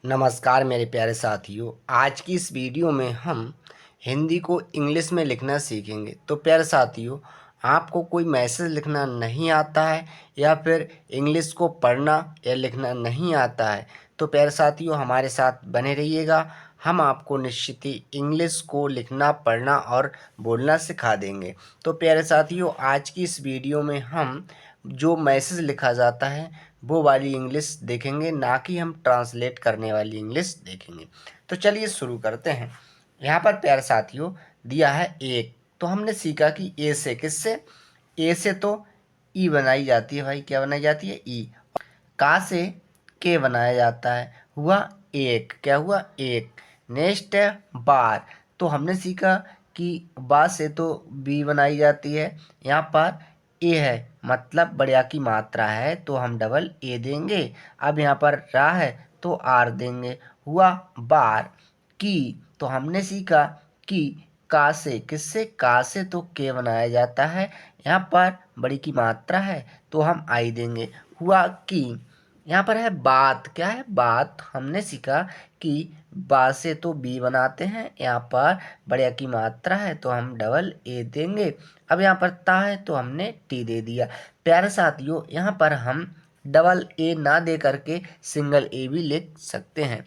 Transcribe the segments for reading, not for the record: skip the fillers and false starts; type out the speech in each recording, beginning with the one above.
नमस्कार मेरे प्यारे साथियों। आज की इस वीडियो में हम हिंदी को इंग्लिश में लिखना सीखेंगे। तो प्यारे साथियों, आपको कोई मैसेज लिखना नहीं आता है या फिर इंग्लिश को पढ़ना या लिखना नहीं आता है, तो प्यारे साथियों हमारे साथ बने रहिएगा। हम आपको निश्चित ही इंग्लिश को लिखना, पढ़ना और बोलना सिखा देंगे। तो प्यारे साथियों, आज की इस वीडियो में हम जो मैसेज लिखा जाता है वो वाली इंग्लिश देखेंगे, ना कि हम ट्रांसलेट करने वाली इंग्लिश देखेंगे। तो चलिए शुरू करते हैं। यहाँ पर प्यारे साथियों दिया है एक, तो हमने सीखा कि ए से किससे, ए से तो ई बनाई जाती है भाई। क्या बनाई जाती है? ई। का से के बनाया जाता है, हुआ एक। क्या हुआ? एक। नेक्स्ट है बार, तो हमने सीखा कि बा से तो बी बनाई जाती है। यहाँ पर ए है, मतलब बढ़िया की मात्रा है तो हम डबल ए देंगे। अब यहाँ पर रा है तो आर देंगे, हुआ बार। की, तो हमने सीखा कि का से किससे, का से तो के बनाया जाता है। यहाँ पर बड़ी की मात्रा है तो हम आई देंगे, हुआ की। यहाँ पर है बात। क्या है? बात। हमने सीखा कि बा से तो बी बनाते हैं, यहाँ पर बढ़िया की मात्रा है तो हम डबल ए देंगे। अब यहाँ पर ता है तो हमने टी दे दिया। प्यारे साथियों, यहाँ पर हम डबल ए ना दे करके सिंगल ए भी लिख सकते हैं।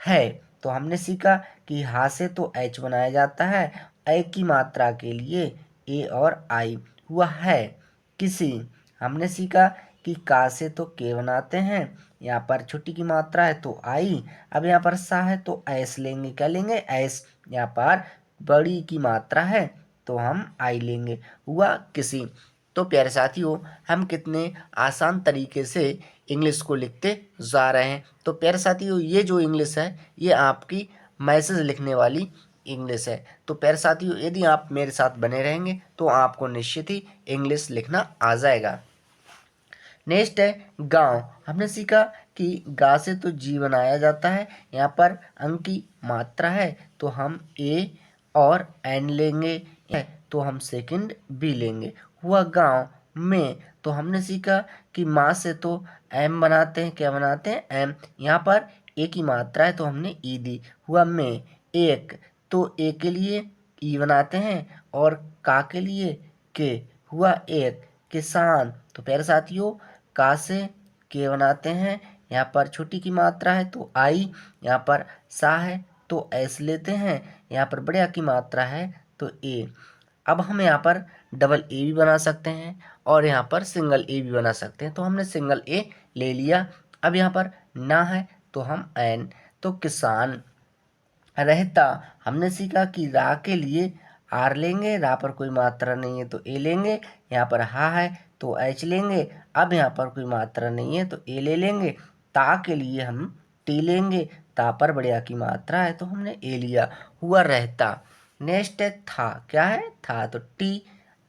है, तो हमने सीखा कि हा से तो एच बनाया जाता है, ए की मात्रा के लिए ए और आई, हुआ है किसी। हमने सीखा कि का से तो के बनाते हैं, यहाँ पर छोटी की मात्रा है तो आई। अब यहाँ पर सा है तो एस लेंगे। क्या लेंगे? एस। यहाँ पर बड़ी की मात्रा है तो हम आई लेंगे, हुआ किसी। तो प्यारे साथियों, हम कितने आसान तरीके से इंग्लिश को लिखते जा रहे हैं। तो प्यारे साथियों, ये जो इंग्लिश है ये आपकी मैसेज लिखने वाली इंग्लिश है। तो प्यारे साथियों, यदि आप मेरे साथ बने रहेंगे तो आपको निश्चित ही इंग्लिश लिखना आ जाएगा। नेक्स्ट है गांव। हमने सीखा कि गा से तो जी बनाया जाता है, यहाँ पर अंक की मात्रा है तो हम ए और एन लेंगे, तो हम सेकंड बी लेंगे, हुआ गांव में। तो हमने सीखा कि माँ से तो एम बनाते हैं। क्या बनाते हैं? एम। यहाँ पर ए की मात्रा है तो हमने ई दी, हुआ में। एक, तो ए के लिए ई बनाते हैं और का के लिए के, हुआ एक। किसान। तो प्यारे साथियों, का से के बनाते हैं, यहाँ पर छोटी की मात्रा है तो आई, यहाँ पर सा है तो एस लेते हैं, यहाँ पर बढ़िया की मात्रा है तो ए। अब हम यहाँ पर डबल ए भी बना सकते हैं और यहाँ पर सिंगल ए भी बना सकते हैं, तो हमने सिंगल ए ले लिया। अब यहाँ पर ना है तो हम एन, तो किसान। रहता, हमने सीखा कि रा के लिए आर लेंगे, रा पर कोई मात्रा नहीं है तो ए लेंगे, यहाँ पर हा है तो एच लेंगे। अब यहाँ पर कोई मात्रा नहीं है तो ए ले लेंगे। ता के लिए हम टी लेंगे, ता पर बढ़िया की मात्रा है तो हमने ए लिया, हुआ रहता। नेक्स्ट है था। क्या है? था, तो टी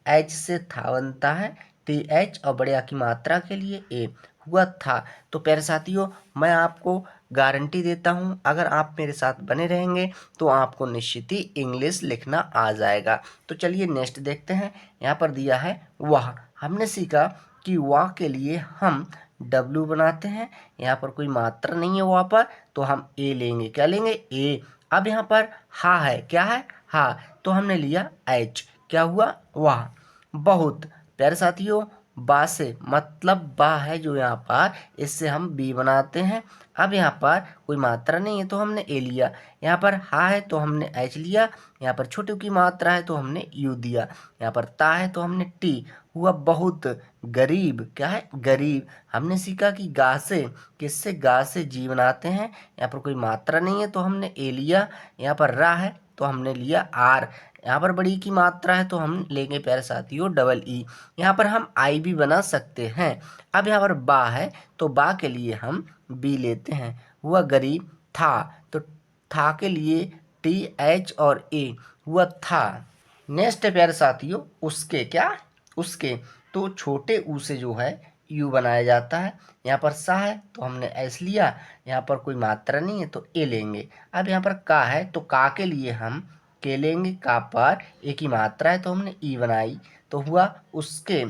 एच से था बनता है, टी एच और बढ़िया की मात्रा के लिए ए, हुआ था। तो प्यारे साथियों, मैं आपको गारंटी देता हूँ अगर आप मेरे साथ बने रहेंगे तो आपको निश्चित ही इंग्लिश लिखना आ जाएगा। तो चलिए नेक्स्ट देखते हैं। यहाँ पर दिया है वाह। हमने सीखा कि वाह के लिए हम डब्लू बनाते हैं, यहाँ पर कोई मात्रा नहीं है वाह पर तो हम ए लेंगे। क्या लेंगे? ए। अब यहाँ पर हा है। क्या है? हा, तो हमने लिया एच। क्या हुआ? वाह। बहुत। प्यारे साथियों, बा से मतलब बा है जो यहाँ पर, इससे हम बी बनाते हैं। अब यहाँ पर कोई मात्रा नहीं है तो हमने ए लिया, यहाँ पर हा है तो हमने एच लिया, यहाँ पर छोटी की मात्रा है तो हमने यू दिया, यहाँ पर ता है तो हमने टी, हुआ बहुत। गरीब। क्या है? गरीब। हमने सीखा कि गा से किससे, गा से जी बनाते हैं, यहाँ पर कोई मात्रा नहीं है तो हमने ए लिया, यहाँ पर रा है तो हमने लिया आर, यहाँ पर बड़ी की मात्रा है तो हम लेंगे प्यारे साथियों डबल ई। यहाँ पर हम आई भी बना सकते हैं। अब यहाँ पर बा है तो बा के लिए हम बी लेते हैं, हुआ गरीब। था, तो था के लिए टी एच और ए, हुआ था। नेक्स्ट है प्यारे साथियों उसके। क्या? उसके, तो छोटे ऊ से जो है यू बनाया जाता है, यहाँ पर सा है तो हमने एस लिया, यहाँ पर कोई मात्रा नहीं है तो ए लेंगे। अब यहाँ पर का है तो का के लिए हम के लेंगे, का पर ए की मात्रा है तो हमने ई बनाई तो हुआ उसके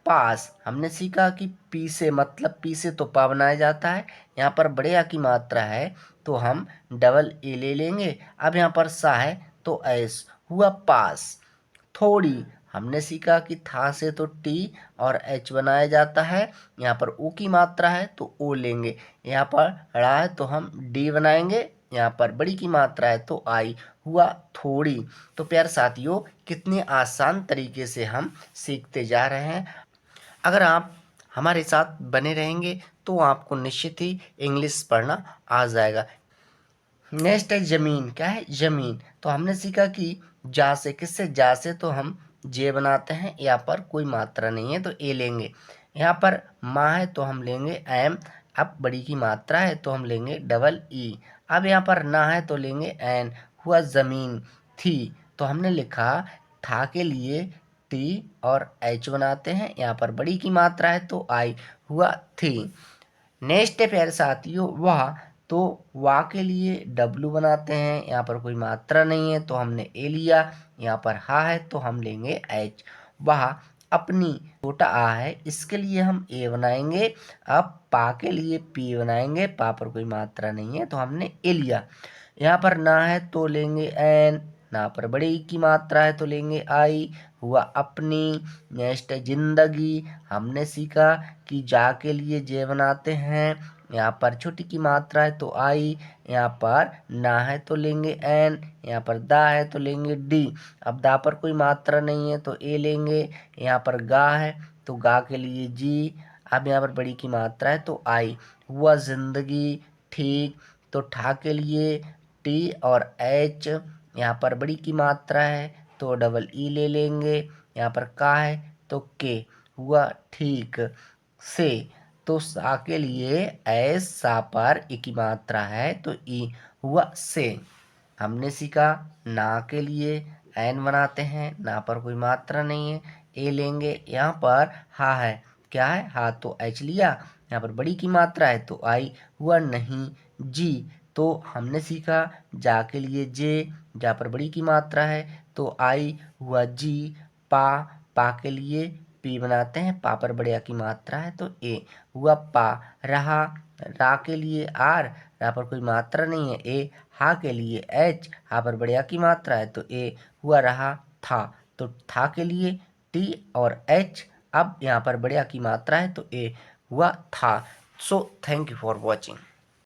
पास हमने सीखा कि पी से मतलब पी से तो पा बनाया जाता है। यहाँ पर बड़े आ की मात्रा है तो हम डबल ए ले लेंगे। अब यहाँ पर सा है तो एस हुआ पास। थोड़ी हमने सीखा कि था से तो टी और एच बनाया जाता है। यहाँ पर ओ की मात्रा है तो ओ लेंगे। यहाँ पर ड़ा है तो हम डी बनाएंगे। यहाँ पर बड़ी की मात्रा है तो आई हुआ थोड़ी। तो प्यारे साथियों, कितने आसान तरीके से हम सीखते जा रहे हैं। अगर आप हमारे साथ बने रहेंगे तो आपको निश्चित ही इंग्लिश पढ़ना आ जाएगा। नेक्स्ट है जमीन। क्या है? जमीन। तो हमने सीखा कि जा से, किससे? जा से तो हम जे बनाते हैं। यहाँ पर कोई मात्रा नहीं है तो ए लेंगे। यहाँ पर माँ है तो हम लेंगे एम। अब बड़ी की मात्रा है तो हम लेंगे डबल ई। अब यहाँ पर ना है तो लेंगे एन। हुआ जमीन। थी तो हमने लिखा था के लिए टी और एच बनाते हैं। यहाँ पर बड़ी की मात्रा है तो आई हुआ थी। नेक्स्ट है प्यारे साथियों वाह। तो वाह के लिए डब्लू बनाते हैं। यहाँ पर कोई मात्रा नहीं है तो हमने ए लिया। यहाँ पर हा है तो हम लेंगे एच। वाह अपनी, छोटा आ है इसके लिए हम ए बनाएंगे। अब पा के लिए पी बनाएंगे। पा पर कोई मात्रा नहीं है तो हमने ए लिया। यहाँ पर ना है तो लेंगे एन। ना पर बड़ी की मात्रा है तो लेंगे आई। हुआ अपनी। नेक्स्ट है जिंदगी। हमने सीखा कि जा के लिए जे बनाते हैं। यहाँ पर छोटी की मात्रा है तो आई। यहाँ पर ना है तो लेंगे एन। यहाँ पर दा है तो लेंगे डी। अब दा पर कोई मात्रा नहीं है तो ए लेंगे। यहाँ पर गा है तो गा के लिए जी। अब यहाँ पर बड़ी की मात्रा है तो आई। हुआ जिंदगी। ठीक। तो ठा के लिए टी और एच। यहाँ पर बड़ी की मात्रा है तो डबल ई ले लेंगे। यहाँ पर का है तो के। हुआ ठीक। से तो सा के लिए एस, सा पर ई की मात्रा है तो ई हुआ से। हमने सीखा ना के लिए एन बनाते हैं। ना पर कोई मात्रा नहीं है ए लेंगे। यहाँ पर हा है। क्या है? हा तो एच लिया। यहाँ पर बड़ी की मात्रा है तो आई हुआ नहीं जी। तो हमने सीखा जा के लिए जे। जा पर बड़ी की मात्रा है तो आई हुआ जी। पा, पा के लिए पी बनाते हैं। पा पर बड़े आ की मात्रा है तो ए हुआ पा। रहा, रा के लिए आर। रा पर कोई मात्रा नहीं है ए। हा के लिए एच। हा पर बड़े आ की मात्रा है तो ए हुआ रहा था। तो था के लिए टी और एच। अब यहाँ पर बड़े आ की मात्रा है तो ए हुआ था। So thank you for watching.